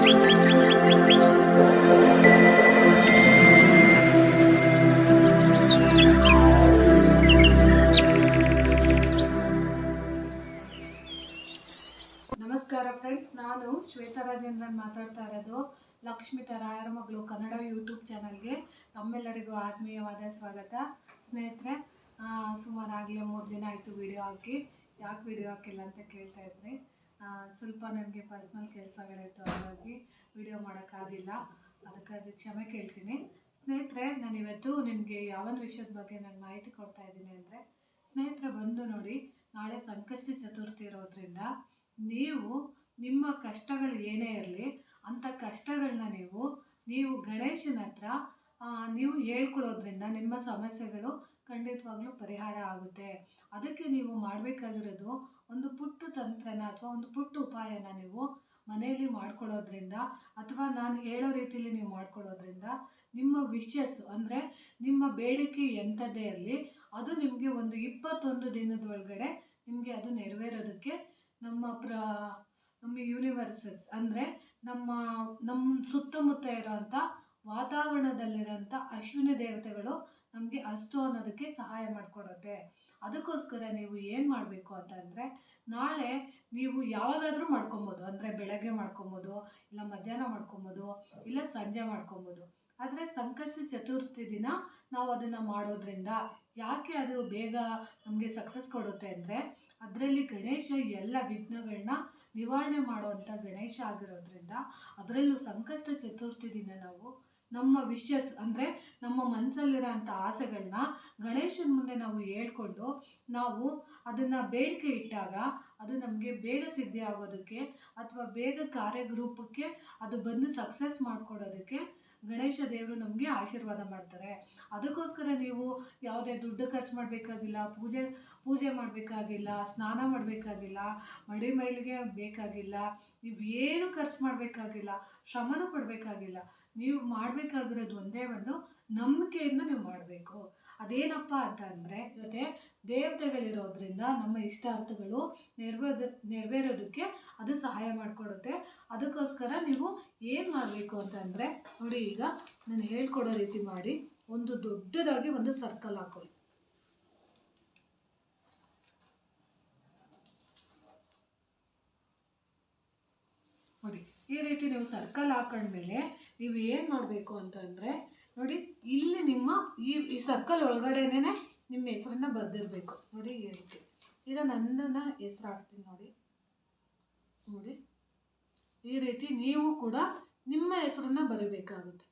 ನಮಸ್ಕಾರ ಫ್ರೆಂಡ್ಸ್, ನಾನು ಶ್ವೇತಾ ರಾಜೇಂದ್ರನ್ ಮಾತಾಡ್ತಾ ಇರೋದು. ಲಕ್ಷ್ಮಿತಾ ರಾಯರ ಮಗಳು ಕನ್ನಡ ಯೂಟ್ಯೂಬ್ ಚಾನಲ್ಗೆ ತಮ್ಮೆಲ್ಲರಿಗೂ ಆತ್ಮೀಯವಾದ ಸ್ವಾಗತ. ಸ್ನೇಹಿತರೆ, ಸುಮಾರಾಗಲೇ 3 ದಿನ ಆಯಿತು ವಿಡಿಯೋ ಹಾಕಿ. ಯಾಕೆ ವಿಡಿಯೋ ಹಾಕಿಲ್ಲ ಅಂತ ಕೇಳ್ತಾ ಇದ್ರಿ. ಸ್ವಲ್ಪ ನನಗೆ ಪರ್ಸ್ನಲ್ ಕೆಲಸಗಳಿತ್ತು, ಹಾಗಾಗಿ ವಿಡಿಯೋ ಮಾಡೋಕ್ಕಾಗಿಲ್ಲ. ಅದಕ್ಕಾಗಿ ಕ್ಷಮೆ ಕೇಳ್ತೀನಿ. ಸ್ನೇಹಿತರೆ, ನಾನಿವತ್ತು ನಿಮಗೆ ಯಾವ ವಿಷಯದ ಬಗ್ಗೆ ನಾನು ಮಾಹಿತಿ ಕೊಡ್ತಾ ಇದ್ದೀನಿ ಅಂದರೆ, ಸ್ನೇಹಿತರೆ ಬಂದು ನೋಡಿ, ನಾಳೆ ಸಂಕಷ್ಟ ಚತುರ್ಥಿ ಇರೋದ್ರಿಂದ ನೀವು ನಿಮ್ಮ ಕಷ್ಟಗಳು ಏನೇ ಇರಲಿ ಅಂಥ ಕಷ್ಟಗಳನ್ನ ನೀವು ಗಣೇಶನ ಹತ್ರ ನೀವು ಹೇಳ್ಕೊಳ್ಳೋದ್ರಿಂದ ನಿಮ್ಮ ಸಮಸ್ಯೆಗಳು ಖಂಡಿತವಾಗ್ಲೂ ಪರಿಹಾರ ಆಗುತ್ತೆ. ಅದಕ್ಕೆ ನೀವು ಮಾಡಬೇಕಾಗಿರೋದು ಒಂದು ಪುಟ್ಟ ತಂತ್ರನ ಅಥವಾ ಒಂದು ಪುಟ್ಟ ಉಪಾಯನ ನೀವು ಮನೆಯಲ್ಲಿ ಮಾಡ್ಕೊಳ್ಳೋದ್ರಿಂದ ಅಥವಾ ನಾನು ಹೇಳೋ ರೀತಿಯಲ್ಲಿ ನೀವು ಮಾಡ್ಕೊಳ್ಳೋದ್ರಿಂದ ನಿಮ್ಮ ವಿಶಸ್ ಅಂದರೆ ನಿಮ್ಮ ಬೇಡಿಕೆ ಎಂಥದ್ದೇ ಇರಲಿ, ಅದು ನಿಮಗೆ ಒಂದು 21 ದಿನದೊಳಗಡೆ ನಿಮಗೆ ಅದು ನೆರವೇರೋದಕ್ಕೆ ನಮ್ಮ ಯೂನಿವರ್ಸಸ್ ಅಂದರೆ ನಮ್ಮ ಸುತ್ತಮುತ್ತ ಇರೋವಂಥ ವಾತಾವರಣದಲ್ಲಿರೋಂಥ ಅಶ್ವಿನಿ ದೇವತೆಗಳು ನಮಗೆ ಅಷ್ಟು ಅನ್ನೋದಕ್ಕೆ ಸಹಾಯ ಮಾಡಿಕೊಡುತ್ತೆ. ಅದಕ್ಕೋಸ್ಕರ ನೀವು ಏನು ಮಾಡಬೇಕು ಅಂತಂದರೆ, ನಾಳೆ ನೀವು ಯಾವಾಗಾದರೂ ಮಾಡ್ಕೊಬೋದು. ಅಂದರೆ ಬೆಳಗ್ಗೆ ಮಾಡ್ಕೊಬೋದು, ಇಲ್ಲ ಮಧ್ಯಾಹ್ನ ಮಾಡ್ಕೊಬೋದು, ಇಲ್ಲ ಸಂಜೆ ಮಾಡ್ಕೊಬೋದು. ಆದರೆ ಸಂಕಷ್ಟ ಚತುರ್ಥಿ ದಿನ ನಾವು ಅದನ್ನು ಮಾಡೋದ್ರಿಂದ ಯಾಕೆ ಅದು ಬೇಗ ನಮಗೆ ಸಕ್ಸಸ್ ಕೊಡುತ್ತೆ ಅಂದರೆ, ಅದರಲ್ಲಿ ಗಣೇಶ ಎಲ್ಲ ವಿಘ್ನಗಳನ್ನ ನಿವಾರಣೆ ಮಾಡುವಂಥ ಗಣೇಶ ಆಗಿರೋದ್ರಿಂದ, ಅದರಲ್ಲೂ ಸಂಕಷ್ಟ ಚತುರ್ಥಿ ದಿನ ನಾವು ನಮ್ಮ ವಿಶಸ್ ಅಂದರೆ ನಮ್ಮ ಮನಸ್ಸಲ್ಲಿರೋಂಥ ಆಸೆಗಳನ್ನ ಗಣೇಶನ ಮುಂದೆ ನಾವು ಹೇಳ್ಕೊಂಡು ನಾವು ಅದನ್ನು ಬೇಡಿಕೆ ಇಟ್ಟಾಗ ಅದು ನಮಗೆ ಬೇಗ ಸಿದ್ಧಿ ಆಗೋದಕ್ಕೆ ಅಥವಾ ಬೇಗ ಕಾರ್ಯರೂಪಕ್ಕೆ ಅದು ಬಂದು ಸಕ್ಸಸ್ ಮಾಡಿಕೊಡೋದಕ್ಕೆ ಗಣೇಶ ದೇವರು ನಮಗೆ ಆಶೀರ್ವಾದ ಮಾಡ್ತಾರೆ. ಅದಕ್ಕೋಸ್ಕರ ನೀವು ಯಾವುದೇ ದುಡ್ಡು ಖರ್ಚು ಮಾಡಬೇಕಾಗಿಲ್ಲ, ಪೂಜೆ ಮಾಡಬೇಕಾಗಿಲ್ಲ, ಸ್ನಾನ ಮಾಡಬೇಕಾಗಿಲ್ಲ, ಮಡಿ ಮೈಲಿಗೆ ಬೇಕಾಗಿಲ್ಲ, ನೀವು ಏನು ಖರ್ಚು ಮಾಡಬೇಕಾಗಿಲ್ಲ, ಶ್ರಮನೂ ಪಡಬೇಕಾಗಿಲ್ಲ. ನೀವು ಮಾಡಬೇಕಾಗಿರೋದು ಒಂದೇ ಒಂದು ನಂಬಿಕೆಯಿಂದ ನೀವು ಮಾಡಬೇಕು. ಅದೇನಪ್ಪ ಅಂತ ಅಂದರೆ, ಜೊತೆ ದೇವತೆಗಳಿರೋದ್ರಿಂದ ನಮ್ಮ ಇಷ್ಟಾರ್ಥಗಳು ನೆರವೇರೋದಕ್ಕೆ ಅದು ಸಹಾಯ ಮಾಡಿಕೊಡುತ್ತೆ. ಅದಕ್ಕೋಸ್ಕರ ನೀವು ಏನು ಮಾಡಬೇಕು ಅಂತಂದರೆ ನೋಡಿ, ಈಗ ನಾನು ಹೇಳ್ಕೊಡೋ ರೀತಿ ಮಾಡಿ ಒಂದು ದೊಡ್ಡದಾಗಿ ಒಂದು ಸರ್ಕಲ್ ಹಾಕೊಳ್ಳಿ. ನೋಡಿ, ಈ ರೀತಿ ನೀವು ಸರ್ಕಲ್ ಹಾಕೊಂಡ್ಮೇಲೆ ನೀವು ಏನು ಮಾಡಬೇಕು ಅಂತಂದರೆ ನೋಡಿ, ಇಲ್ಲಿ ನಿಮ್ಮ ಈ ಸರ್ಕಲ್ ಒಳಗಡೆನೇ ನಿಮ್ಮ ಹೆಸರನ್ನ ಬರೆದಿರಬೇಕು. ನೋಡಿ, ಈ ರೀತಿ. ಈಗ ನನ್ನನ್ನು ಹೆಸರು ಹಾಕ್ತೀನಿ ನೋಡಿ, ಈ ರೀತಿ ನೀವು ಕೂಡ ನಿಮ್ಮ ಹೆಸರನ್ನ ಬರೀಬೇಕಾಗುತ್ತೆ.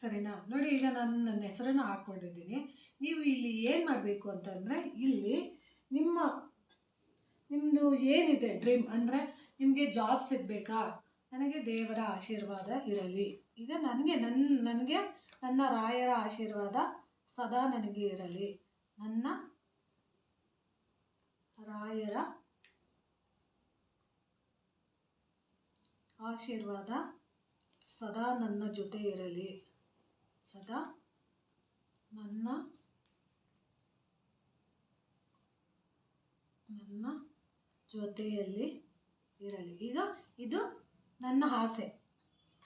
ಸರಿನಾ? ನೋಡಿ, ಈಗ ನಾನು ನನ್ನ ಹೆಸರನ್ನು ಹಾಕ್ಕೊಂಡಿದ್ದೀನಿ. ನೀವು ಇಲ್ಲಿ ಏನು ಮಾಡಬೇಕು ಅಂತಂದರೆ, ಇಲ್ಲಿ ನಿಮ್ಮದು ಏನಿದೆ ಡ್ರೀಮ್ ಅಂದರೆ, ನಿಮಗೆ ಜಾಬ್ ಸಿಗಬೇಕಾ, ನನಗೆ ದೇವರ ಆಶೀರ್ವಾದ ಇರಲಿ. ಈಗ ನನಗೆ ನನ್ನ ರಾಯರ ಆಶೀರ್ವಾದ ಸದಾ ನನಗೆ ಇರಲಿ. ನನ್ನ ರಾಯರ ಆಶೀರ್ವಾದ ಸದಾ ನನ್ನ ಜೊತೆ ಇರಲಿ. ಸದಾ ನನ್ನ ಜೊತೆಯಲ್ಲಿ ಇರಲಿ. ಈಗ ಇದು ನನ್ನ ಆಸೆ,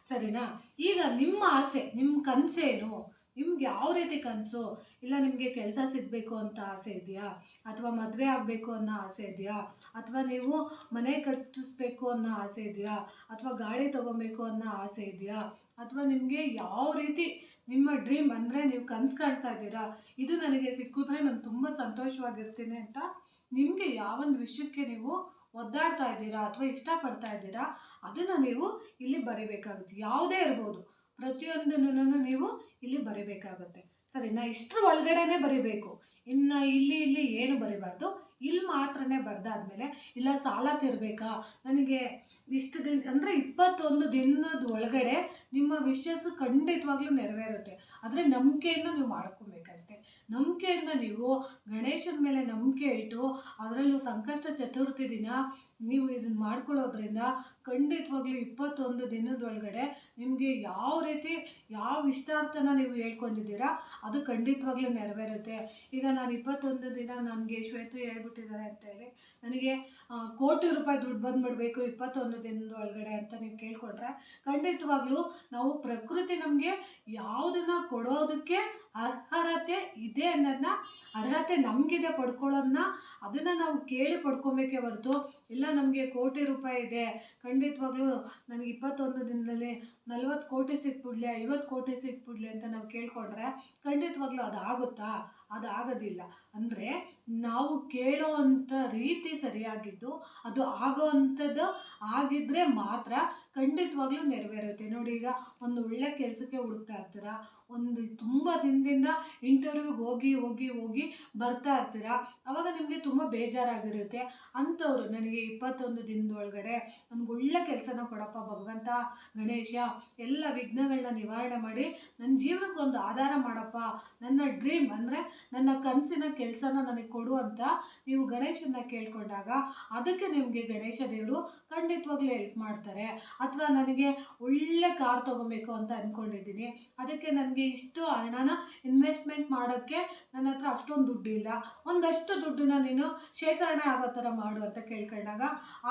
ಸರಿನಾ? ಈಗ ನಿಮ್ಮ ಆಸೆ, ನಿಮ್ಮ ಕನಸೇನು? ನಿಮ್ಗೆ ಯಾವ ರೀತಿ ಕನಸು? ಇಲ್ಲ ನಿಮಗೆ ಕೆಲಸ ಸಿಗಬೇಕು ಅಂತ ಆಸೆ ಇದೆಯಾ, ಅಥವಾ ಮದುವೆ ಆಗಬೇಕು ಅನ್ನೋ ಆಸೆ ಇದೆಯಾ, ಅಥವಾ ನೀವು ಮನೆ ಕಟ್ಟಿಸ್ಬೇಕು ಅನ್ನೋ ಆಸೆ ಇದೆಯಾ, ಅಥವಾ ಗಾಡಿ ತೊಗೊಬೇಕು ಅನ್ನೋ ಆಸೆ ಇದೆಯಾ, ಅಥವಾ ನಿಮಗೆ ಯಾವ ರೀತಿ ನಿಮ್ಮ ಡ್ರೀಮ್ ಅಂದರೆ ನೀವು ಕನಸು ಕಾಣ್ತಾ ಇದ್ದೀರಾ, ಇದು ನನಗೆ ಸಿಕ್ಕಿದ್ರೆ ನಾನು ತುಂಬ ಸಂತೋಷವಾಗಿರ್ತೀನಿ ಅಂತ ನಿಮಗೆ ಯಾವೊಂದು ವಿಷಯಕ್ಕೆ ನೀವು ಒದ್ದಾಡ್ತಾ ಇದ್ದೀರಾ ಅಥವಾ ಇಷ್ಟಪಡ್ತಾ ಇದ್ದೀರಾ, ಅದನ್ನು ನೀವು ಇಲ್ಲಿ ಬರೀಬೇಕಾಗುತ್ತೆ. ಯಾವುದೇ ಇರ್ಬೋದು, ಪ್ರತಿಯೊಂದನ್ನು ನೀವು ಇಲ್ಲಿ ಬರೀಬೇಕಾಗುತ್ತೆ. ಸರಿನಾ? ಇಷ್ಟರ ಒಳಗಡೆನೇ ಬರೀಬೇಕು. ಇನ್ನು ಇಲ್ಲಿ ಏನು ಬರೀಬಾರ್ದು. ಇಲ್ಲಿ ಮಾತ್ರನೇ ಬರೆದಾದ್ಮೇಲೆ, ಇಲ್ಲ ಸಾಲ ತೀರಬೇಕಾ, ನನಗೆ ಇಷ್ಟು ದಿನ ಅಂದರೆ 21 ದಿನದ ಒಳಗಡೆ ನಿಮ್ಮ ವಿಶಸ್ ಖಂಡಿತವಾಗ್ಲೂ ನೆರವೇರುತ್ತೆ. ಆದರೆ ನಂಬಿಕೆಯಿಂದ ನೀವು ಮಾಡ್ಕೊಬೇಕಷ್ಟೆ. ನಂಬಿಕೆಯಿಂದ ನೀವು ಗಣೇಶನ ಮೇಲೆ ನಂಬಿಕೆ ಇಟ್ಟು ಅದರಲ್ಲೂ ಸಂಕಷ್ಟ ಚತುರ್ಥಿ ದಿನ ನೀವು ಇದನ್ನು ಮಾಡ್ಕೊಳ್ಳೋದ್ರಿಂದ ಖಂಡಿತವಾಗ್ಲೂ 21 ದಿನದೊಳಗಡೆ ನಿಮಗೆ ಯಾವ ರೀತಿ ಯಾವ ಇಷ್ಟಾರ್ಥನ ನೀವು ಹೇಳ್ಕೊಂಡಿದ್ದೀರಾ ಅದು ಖಂಡಿತವಾಗ್ಲೂ ನೆರವೇರುತ್ತೆ. ಈಗ ನಾನು 21 ದಿನ ನನಗೆ ಶ್ವೇತು ಹೇಳ್ಬಿಟ್ಟಿದ್ದಾರೆ ಅಂತೇಳಿ ನನಗೆ ಕೋಟಿ ರೂಪಾಯಿ ದುಡ್ಡು ಬಂದುಬಿಡಬೇಕು 21 ದಿನದ ಒಳಗಡೆ ಅಂತ ನೀವು ಕೇಳ್ಕೊಂಡ್ರೆ ಖಂಡಿತವಾಗ್ಲೂ ನಾವು ಪ್ರಕೃತಿ ನಮಗೆ ಯಾವುದನ್ನು ಕೊಡೋದಕ್ಕೆ ಅರ್ಹತೆ ಇದೆ ಅನ್ನೋದನ್ನ ಅರ್ಹತೆ ನಮಗಿದೆ ಪಡ್ಕೊಳ್ಳೋದನ್ನ ಅದನ್ನು ನಾವು ಕೇಳಿ ಪಡ್ಕೊಬೇಕೇ ಹೊರತು ಇಲ್ಲ ನಮಗೆ ಕೋಟಿ ರೂಪಾಯಿ ಇದೆ ಖಂಡಿತವಾಗ್ಲೂ ನನಗೆ 21 ದಿನದಲ್ಲಿ 40 ಕೋಟಿ ಸಿಕ್ಬಿಡ್ಲಿ 50 ಕೋಟಿ ಸಿಕ್ಬಿಡ್ಲಿ ಅಂತ ನಾವು ಕೇಳ್ಕೊಂಡ್ರೆ ಖಂಡಿತವಾಗ್ಲೂ ಅದು ಆಗುತ್ತಾ? ಅದು ಆಗೋದಿಲ್ಲ. ಅಂದರೆ ನಾವು ಕೇಳೋ ಅಂಥ ರೀತಿ ಸರಿಯಾಗಿದ್ದು ಅದು ಆಗೋ ಅಂಥದ್ದು ಆಗಿದ್ದರೆ ಮಾತ್ರ ಖಂಡಿತವಾಗ್ಲೂ ನೆರವೇರುತ್ತೆ. ನೋಡಿ, ಈಗ ಒಂದು ಒಳ್ಳೆ ಕೆಲಸಕ್ಕೆ ಹುಡುಕ್ತಾ ಇರ್ತೀರ, ಒಂದು ತುಂಬ ದಿನದಿಂದ ಇಂಟರ್ವ್ಯೂಗೆ ಹೋಗಿ ಹೋಗಿ ಹೋಗಿ ಬರ್ತಾ ಇರ್ತೀರ, ಆವಾಗ ನಿಮಗೆ ತುಂಬ ಬೇಜಾರಾಗಿರುತ್ತೆ. ಅಂಥವ್ರು ನನಗೆ 21 ದಿನದೊಳಗಡೆ ನನಗೆ ಒಳ್ಳೆ ಕೆಲಸನ ಕೊಡಪ್ಪ ಭಗವಂತ ಗಣೇಶ, ಎಲ್ಲ ವಿಘ್ನಗಳನ್ನ ನಿವಾರಣೆ ಮಾಡಿ ನನ್ನ ಜೀವನಕ್ಕೆ ಒಂದು ಆಧಾರ ಮಾಡಪ್ಪ, ನನ್ನ ಡ್ರೀಮ್ ಅಂದರೆ ನನ್ನ ಕನಸಿನ ಕೆಲಸನ ನನಗೆ ಕೊಡು ಅಂತ ನೀವು ಗಣೇಶನ ಕೇಳ್ಕೊಂಡಾಗ ಅದಕ್ಕೆ ನಿಮಗೆ ಗಣೇಶ ದೇವರು ಖಂಡಿತವಾಗ್ಲೂ ಹೆಲ್ಪ್ ಮಾಡ್ತಾರೆ. ಅಥವಾ ನನಗೆ ಒಳ್ಳೆ ಕಾರ್ ತೊಗೊಬೇಕು ಅಂತ ಅಂದ್ಕೊಂಡಿದ್ದೀನಿ, ಅದಕ್ಕೆ ನನಗೆ ಇಷ್ಟು ಹಣನ ಇನ್ವೆಸ್ಟ್ಮೆಂಟ್ ಮಾಡೋಕ್ಕೆ ನನ್ನ ಹತ್ರ ಅಷ್ಟೊಂದು ದುಡ್ಡಿಲ್ಲ, ಒಂದಷ್ಟು ದುಡ್ಡನ್ನ ನೀನು ಶೇಖರಣೆ ಆಗೋ ಥರ ಮಾಡು ಅಂತ ಕೇಳ್ಕೊಂಡಾಗ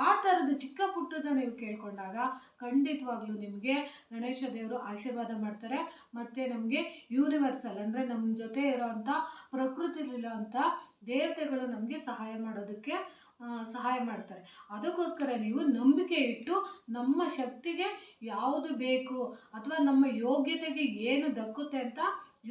ಆ ಥರದ ಚಿಕ್ಕ ಪುಟ್ಟದ ನೀವು ಕೇಳ್ಕೊಂಡಾಗ ಖಂಡಿತವಾಗ್ಲೂ ನಿಮಗೆ ಗಣೇಶ ದೇವರು ಆಶೀರ್ವಾದ ಮಾಡ್ತಾರೆ. ಮತ್ತು ನಮಗೆ ಯೂನಿವರ್ಸಲ್ ಅಂದರೆ ನಮ್ಮ ಜೊತೆ ಇರೋವಂಥ ಪ್ರಕೃತಿಲಿರೋವಂಥ ದೇವತೆಗಳು ನಮಗೆ ಸಹಾಯ ಮಾಡ್ತಾರೆ. ಅದಕ್ಕೋಸ್ಕರ ನೀವು ನಂಬಿಕೆ ಇಟ್ಟು ನಮ್ಮ ಶಕ್ತಿಗೆ ಯಾವುದು ಬೇಕು ಅಥವಾ ನಮ್ಮ ಯೋಗ್ಯತೆಗೆ ಏನು ದಕ್ಕುತ್ತೆ ಅಂತ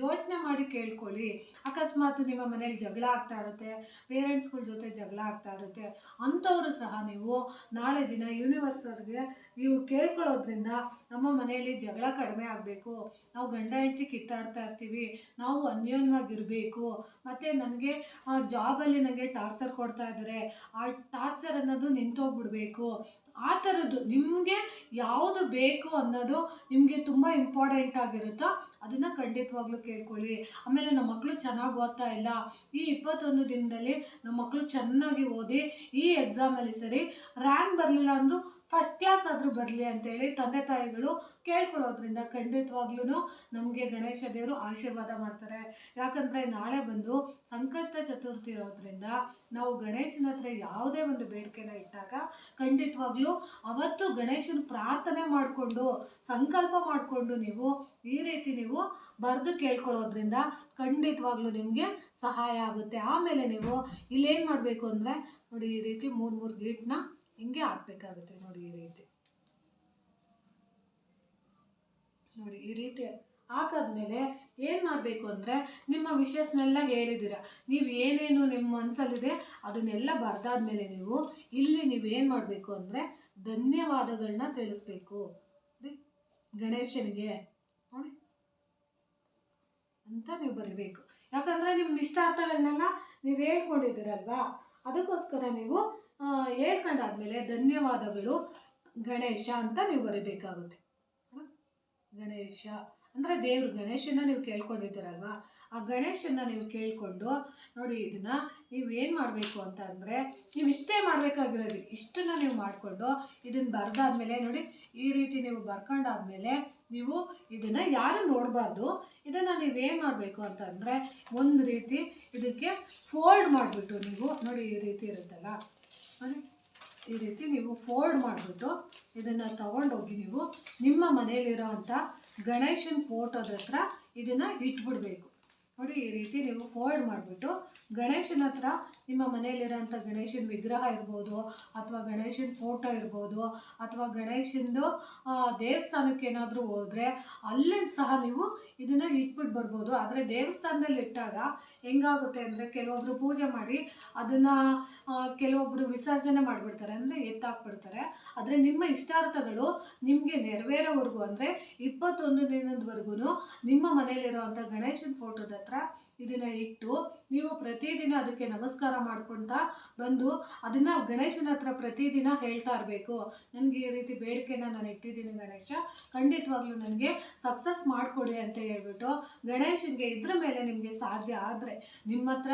ಯೋಚನೆ ಮಾಡಿ ಕೇಳ್ಕೊಳ್ಳಿ. ಅಕಸ್ಮಾತ್ ನಿಮ್ಮ ಮನೇಲಿ ಜಗಳ ಆಗ್ತಾ ಇರುತ್ತೆ, ಪೇರೆಂಟ್ಸ್ಗಳ ಜೊತೆ ಜಗಳ ಆಗ್ತಾ ಇರುತ್ತೆ, ಅಂಥವರು ಸಹ ನೀವು ನಾಳೆ ದಿನ ಯೂನಿವರ್ಸಲ್ಗೆ ನೀವು ಕೇಳ್ಕೊಳ್ಳೋದ್ರಿಂದ ನಮ್ಮ ಮನೆಯಲ್ಲಿ ಜಗಳ ಕಡಿಮೆ ಆಗಬೇಕು, ನಾವು ಗಂಡ ಹೆಂಡತಿ ಕಿತ್ತಾಡ್ತಾ ಇರ್ತೀವಿ, ನಾವು ಅನ್ಯೋನ್ಯವಾಗಿರಬೇಕು, ಮತ್ತು ನನಗೆ ಜಾಬಲ್ಲಿ ನನಗೆ ಟಾರ್ಚರ್ ಕೊಡ್ತಾ ಇದ್ದಾರೆ, ಆ ಟಾರ್ಚರ್ ಅನ್ನೋದು ನಿಂತೋಗ್ಬಿಡ್ಬೇಕು, ಆ ಥರದ್ದು ನಿಮಗೆ ಯಾವುದು ಬೇಕು ಅನ್ನೋದು ನಿಮಗೆ ತುಂಬ ಇಂಪಾರ್ಟೆಂಟ್ ಆಗಿರುತ್ತೋ ಅದನ್ನು ಖಂಡಿತವಾಗ್ಲೂ ಕೇಳ್ಕೊಳ್ಳಿ. ಆಮೇಲೆ ನಮ್ಮ ಮಕ್ಕಳು ಚೆನ್ನಾಗಿ ಓದ್ತಾ ಇಲ್ಲ, ಈ 21 ದಿನದಲ್ಲಿ ನಮ್ಮ ಮಕ್ಕಳು ಚೆನ್ನಾಗಿ ಓದಿ ಈ ಎಕ್ಸಾಮಲ್ಲಿ ಸರಿ ರ್ಯಾಂಕ್ ಬರಲಿಲ್ಲ ಅಂದರೂ ಫಸ್ಟ್ ಕ್ಲಾಸ್ ಆದರೂ ಬರಲಿ ಅಂತೇಳಿ ತಂದೆ ತಾಯಿಗಳು ಕೇಳ್ಕೊಳ್ಳೋದ್ರಿಂದ ಖಂಡಿತವಾಗ್ಲೂ ನಮಗೆ ಗಣೇಶ ದೇವರು ಆಶೀರ್ವಾದ ಮಾಡ್ತಾರೆ. ಯಾಕಂದರೆ ನಾಳೆ ಬಂದು ಸಂಕಷ್ಟ ಚತುರ್ಥಿ ಇರೋದ್ರಿಂದ ನಾವು ಗಣೇಶನ ಹತ್ರ ಯಾವುದೇ ಒಂದು ಬೇಡಿಕೆನ ಇಟ್ಟಾಗ ಖಂಡಿತವಾಗ್ಲೂ ಅವತ್ತು ಗಣೇಶನ ಪ್ರಾರ್ಥನೆ ಮಾಡಿಕೊಂಡು ಸಂಕಲ್ಪ ಮಾಡಿಕೊಂಡು ನೀವು ಈ ರೀತಿ ನೀವು ಬರೆದು ಕೇಳ್ಕೊಳ್ಳೋದ್ರಿಂದ ಖಂಡಿತವಾಗ್ಲೂ ನಿಮಗೆ ಸಹಾಯ ಆಗುತ್ತೆ. ಆಮೇಲೆ ನೀವು ಇಲ್ಲೇನು ಮಾಡಬೇಕು ಅಂದರೆ ನೋಡಿ, ಈ ರೀತಿ 3 ಗೀಟನ್ನ ಹಿಂಗೆ ಹಾಕಬೇಕಾಗುತ್ತೆ. ನೋಡಿ, ಈ ರೀತಿ ಹಾಕಾದ್ಮೇಲೆ ಏನು ಮಾಡಬೇಕು ಅಂದರೆ ನಿಮ್ಮ ವಿಷಸ್ನೆಲ್ಲ ಹೇಳಿದ್ದೀರ, ನೀವು ಏನೇನು ನಿಮ್ಮ ಮನಸ್ಸಲ್ಲಿದೆ ಅದನ್ನೆಲ್ಲ ಬರೆದಾದ್ಮೇಲೆ ನೀವು ಇಲ್ಲಿ ನೀವೇನು ಮಾಡಬೇಕು ಅಂದರೆ ಧನ್ಯವಾದಗಳನ್ನ ತಿಳಿಸ್ಬೇಕು ಗಣೇಶನಿಗೆ ನೋಡಿ ಅಂತ ನೀವು ಬರಿಬೇಕು. ಯಾಕಂದರೆ ನಿಮ್ಮ ಇಷ್ಟಾರ್ಥಗಳನ್ನೆಲ್ಲ ನೀವು ಹೇಳ್ಕೊಂಡಿದ್ದೀರಲ್ವಾ, ಅದಕ್ಕೋಸ್ಕರ ನೀವು ಹೇಳ್ಕೊಂಡಾದ್ಮೇಲೆ ಧನ್ಯವಾದಗಳು ಗಣೇಶ ಅಂತ ನೀವು ಬರಿಬೇಕಾಗುತ್ತೆ. ಗಣೇಶ ಅಂದರೆ ದೇವರು, ಗಣೇಶನ ನೀವು ಕೇಳ್ಕೊಂಡಿದ್ದೀರಲ್ವ, ಆ ಗಣೇಶನ ನೀವು ಕೇಳಿಕೊಂಡು ನೋಡಿ ಇದನ್ನು ನೀವೇನು ಮಾಡಬೇಕು ಅಂತ ಅಂದರೆ ನೀವು ಇಷ್ಟೇ ಮಾಡಬೇಕಾಗಿರೋದು, ಇಷ್ಟನ್ನು ನೀವು ಮಾಡಿಕೊಂಡು ಇದನ್ನು ಬರೆದಾದ್ಮೇಲೆ ನೋಡಿ ಈ ರೀತಿ ನೀವು ಬರ್ಕೊಂಡಾದ್ಮೇಲೆ ನೀವು ಇದನ್ನು ಯಾರು ನೋಡಬಾರ್ದು. ಇದನ್ನು ನೀವೇನು ಮಾಡಬೇಕು ಅಂತಂದರೆ ಒಂದು ರೀತಿ ಇದಕ್ಕೆ ಫೋಲ್ಡ್ ಮಾಡಿಬಿಟ್ಟು ನೀವು ನೋಡಿ ಈ ರೀತಿ ಇರುತ್ತಲ್ಲ ನೋಡಿ, ಈ ರೀತಿ ನೀವು ಫೋಲ್ಡ್ ಮಾಡಿಬಿಟ್ಟು ಇದನ್ನು ತಗೊಂಡೋಗಿ ನೀವು ನಿಮ್ಮ ಮನೆಯಲ್ಲಿರೋ ಅಂಥ ಗಣೇಶನ ಫೋಟೋದ ಹತ್ರ ಇದನ್ನು ಇಟ್ಬಿಡಬೇಕು. ನೋಡಿ ಈ ರೀತಿ ನೀವು ಫೋಲ್ಡ್ ಮಾಡಿಬಿಟ್ಟು ಗಣೇಶನ ಹತ್ರ ನಿಮ್ಮ ಮನೆಯಲ್ಲಿರೋಂಥ ಗಣೇಶನ ವಿಗ್ರಹ ಇರ್ಬೋದು ಅಥವಾ ಗಣೇಶನ ಫೋಟೋ ಇರ್ಬೋದು ಅಥವಾ ಗಣೇಶಂದು ದೇವಸ್ಥಾನಕ್ಕೆ ಏನಾದರೂ ಹೋದರೆ ಅಲ್ಲಿ ಸಹ ನೀವು ಇದನ್ನು ಇಟ್ಬಿಟ್ಟು ಬರ್ಬೋದು. ಆದರೆ ದೇವಸ್ಥಾನದಲ್ಲಿ ಇಟ್ಟಾಗ ಹೆಂಗಾಗುತ್ತೆ ಅಂದರೆ ಕೆಲವೊಬ್ಬರು ಪೂಜೆ ಮಾಡಿ ಅದನ್ನು ಕೆಲವೊಬ್ಬರು ವಿಸರ್ಜನೆ ಮಾಡಿಬಿಡ್ತಾರೆ, ಅಂದರೆ ಎತ್ತಾಕ್ಬಿಡ್ತಾರೆ. ಆದರೆ ನಿಮ್ಮ ಇಷ್ಟಾರ್ಥಗಳು ನಿಮಗೆ ನೆರವೇರೋವರೆಗೂ ಅಂದರೆ 21 ದಿನದವರೆಗೂ ನಿಮ್ಮ ಮನೆಯಲ್ಲಿರೋವಂಥ ಗಣೇಶನ ಫೋಟೋದ ಹತ್ರ ಇದನ್ನು ಇಟ್ಟು ನೀವು ಪ್ರತಿದಿನ ಅದಕ್ಕೆ ನಮಸ್ಕಾರ ಮಾಡ್ಕೊಳ್ತಾ ಬಂದು ಅದನ್ನು ಗಣೇಶನ ಹತ್ರ ಪ್ರತಿದಿನ ಹೇಳ್ತಾ ಇರಬೇಕು. ನನಗೆ ಈ ರೀತಿ ಬೇಡಿಕೆನ ನಾನು ಇಟ್ಟಿದ್ದೀನಿ ಗಣೇಶ, ಖಂಡಿತವಾಗ್ಲೂ ನನಗೆ ಸಕ್ಸಸ್ ಮಾಡಿಕೊಡಿ ಅಂತ ಹೇಳ್ಬಿಟ್ಟು ಗಣೇಶನಿಗೆ ಇದ್ರ ಮೇಲೆ ನಿಮಗೆ ಸಾಧ್ಯ ಆದರೆ ನಿಮ್ಮ ಹತ್ರ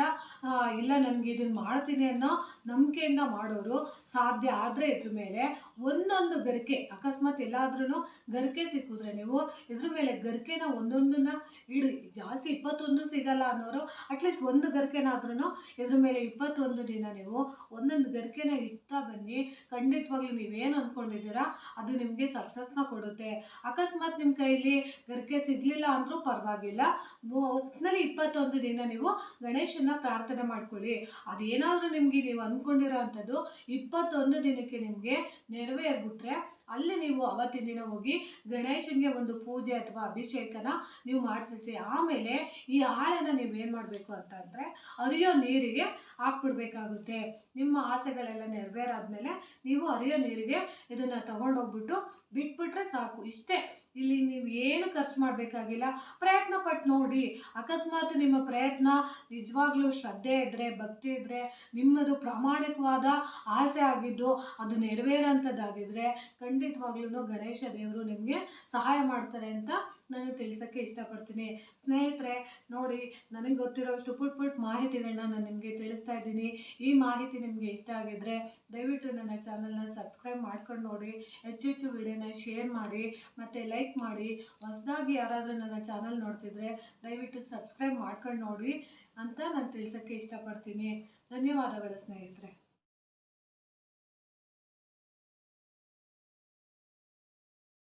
ಇಲ್ಲ ನನಗೆ ಇದನ್ನು ಮಾಡ್ತೀನಿ ಅನ್ನೋ ನಂಬಿಕೆಯಿಂದ ಮಾಡೋರು ಸಾಧ್ಯ ಆದರೆ ಇದ್ರ ಮೇಲೆ ಒಂದೊಂದು ಗರಿಕೆ, ಅಕಸ್ಮಾತ್ ಎಲ್ಲಾದ್ರೂ ಗರಿಕೆ ಸಿಕ್ಕಿದ್ರೆ ನೀವು ಇದ್ರ ಮೇಲೆ ಗರಿಕೆನ ಒಂದೊಂದನ್ನ ಇಡಿ. ಜಾಸ್ತಿ 21 ಸಿಗಲ್ಲ ಅನ್ನೋರು ಅಟ್ಲೀಸ್ಟ್ ಒಂದು ಗರಿಕೆನಾದ್ರೂ ಇದ್ರ ಮೇಲೆ 21 ದಿನ ನೀವು ಒಂದೊಂದು ಗರಿಕೆನ ಇಡ್ತಾ ಬನ್ನಿ. ಖಂಡಿತವಾಗ್ಲೂ ನೀವೇನು ಅಂದ್ಕೊಂಡಿದ್ದೀರಾ ಅದು ನಿಮಗೆ ಸಕ್ಸಸ್ನ ಕೊಡುತ್ತೆ. ಅಕಸ್ಮಾತ್ ನಿಮ್ಮ ಕೈಲಿ ಗರಿಕೆ ಸಿಗಲಿಲ್ಲ ಅಂದರೂ ಪರವಾಗಿಲ್ಲ, ಒಟ್ಟಿನಲ್ಲಿ 21 ದಿನ ನೀವು ಗಣೇಶನ ಪ್ರಾರ್ಥನೆ ಮಾಡ್ಕೊಳ್ಳಿ. ಅದೇನಾದರೂ ನಿಮಗೆ ನೀವು ಅಂದ್ಕೊಂಡಿರೋ ಅಂಥದ್ದು 21 ದಿನಕ್ಕೆ ನಿಮಗೆ ನೆರವೇರ್ಬಿಟ್ರೆ ಅಲ್ಲಿ ನೀವು ಅವತ್ತಿನ ದಿನ ಹೋಗಿ ಗಣೇಶನಿಗೆ ಒಂದು ಪೂಜೆ ಅಥವಾ ಅಭಿಷೇಕನ ನೀವು ಮಾಡಿಸಿ ಆಮೇಲೆ ಈ ಹಾಳನ್ನು ನೀವೇನು ಮಾಡಬೇಕು ಅಂತಂದರೆ ಹರಿಯೋ ನೀರಿಗೆ ಹಾಕ್ಬಿಡ್ಬೇಕಾಗುತ್ತೆ. ನಿಮ್ಮ ಆಸೆಗಳೆಲ್ಲ ನೆರವೇರಾದ್ಮೇಲೆ ನೀವು ಹರಿಯೋ ನೀರಿಗೆ ಇದನ್ನು ತಗೊಂಡೋಗ್ಬಿಟ್ಟು ಬಿಟ್ಬಿಟ್ರೆ ಸಾಕು. ಇಷ್ಟೇ, ಇಲ್ಲಿ ನೀವು ಏನು ಖರ್ಚು ಮಾಡಬೇಕಾಗಿಲ್ಲ. ಪ್ರಯತ್ನ ಪಟ್ಟು ನೋಡಿ. ಅಕಸ್ಮಾತ್ ನಿಮ್ಮ ಪ್ರಯತ್ನ ನಿಜವಾಗ್ಲೂ ಶ್ರದ್ಧೆ ಇದ್ದರೆ, ಭಕ್ತಿ ಇದ್ದರೆ, ನಿಮ್ಮದು ಪ್ರಾಮಾಣಿಕವಾದ ಆಸೆ ಆಗಿದ್ದು ಅದು ನೆರವೇರೋಂಥದ್ದಾಗಿದ್ದರೆ ಖಂಡಿತವಾಗ್ಲೂ ಗಣೇಶ ದೇವರು ನಿಮಗೆ ಸಹಾಯ ಮಾಡ್ತಾರೆ ಅಂತ ನಾನು ತಿಳಿಸೋಕ್ಕೆ ಇಷ್ಟಪಡ್ತೀನಿ. ಸ್ನೇಹಿತರೆ ನೋಡಿ, ನನಗೆ ಗೊತ್ತಿರೋಷ್ಟು ಪುಟ್ ಮಾಹಿತಿಗಳನ್ನ ನಾನು ನಿಮಗೆ ತಿಳಿಸ್ತಾ ಇದ್ದೀನಿ. ಈ ಮಾಹಿತಿ ನಿಮಗೆ ಇಷ್ಟ ಆಗಿದ್ದರೆ ದಯವಿಟ್ಟು ನನ್ನ ಚಾನಲ್ನ ಸಬ್ಸ್ಕ್ರೈಬ್ ಮಾಡ್ಕೊಂಡು ನೋಡಿ, ಹೆಚ್ಚೆಚ್ಚು ವಿಡಿಯೋನ ಶೇರ್ ಮಾಡಿ ಮತ್ತು ಲೈಕ್ ಮಾಡಿ. ಹೊಸದಾಗಿ ಯಾರಾದರೂ ನನ್ನ ಚಾನಲ್ ನೋಡ್ತಿದ್ರೆ ದಯವಿಟ್ಟು ಸಬ್ಸ್ಕ್ರೈಬ್ ಮಾಡ್ಕೊಂಡು ನೋಡಿ ಅಂತ ನಾನು ತಿಳಿಸೋಕ್ಕೆ ಇಷ್ಟಪಡ್ತೀನಿ. ಧನ್ಯವಾದಗಳು ಸ್ನೇಹಿತರೆ.